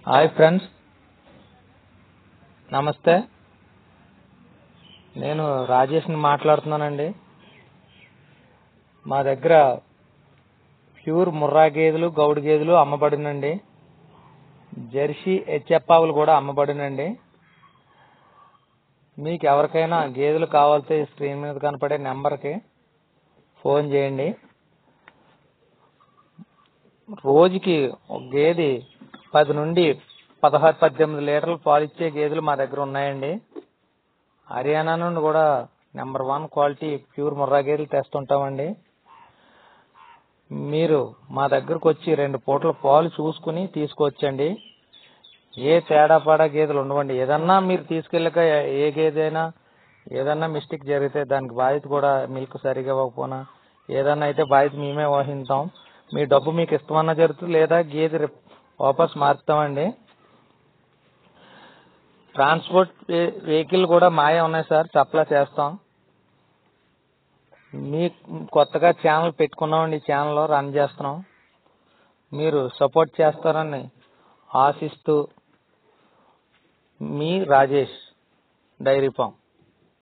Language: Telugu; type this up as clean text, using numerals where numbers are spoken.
హాయ్ ఫ్రెండ్స్, నమస్తే. నేను రాజేష్ని మాట్లాడుతున్నానండి. మా దగ్గర ప్యూర్ ముర్రా గేదెలు, గౌడు గేదెలు అమ్మబడినండి. జెర్సీ హెచ్ఎఫ్ ఆవులు కూడా అమ్మబడినండి. మీకు ఎవరికైనా గేదెలు కావాలితే స్క్రీన్ మీద కనపడే నెంబర్కి ఫోన్ చేయండి. రోజుకి ఒక గేదె 10 నుండి 16-18 లీటర్లు పాలు ఇచ్చే గేదెలు మా దగ్గర ఉన్నాయండి. హర్యానా నుండి కూడా నెంబర్ 1 క్వాలిటీ ప్యూర్ ముర్రా గేదెలు తెస్తుంటామండి. మీరు మా దగ్గరకు వచ్చి 2 పూటల పాలు చూసుకుని తీసుకొచ్చండి. ఏ తేడాపాడా గేదెలు ఉండవండి. ఏదన్నా మీరు తీసుకెళ్ళక ఏ గేదె అయినా ఏదన్నా మిస్టేక్ జరిగితే దానికి బాధ్యత కూడా మిల్క్ సరిగా ఇవ్వకపోయినా ఏదన్నా అయితే బాధ్యత మేమే వహిస్తాం. మీ డబ్బు మీకు ఇస్తామన్నా జరుగుతుంది, లేదా గేదె వాపస్ మారుతామండి. ట్రాన్స్పోర్ట్ వెహికల్ కూడా మాయే ఉన్నాయి సార్, సప్లై చేస్తాం. మీకు కొత్తగా ఛానల్ పెట్టుకున్నామండి, ఈ ఛానల్లో రన్ చేస్తున్నాం. మీరు సపోర్ట్ చేస్తారని ఆశిస్తూ మీ రాజేష్ డైరీ ఫామ్.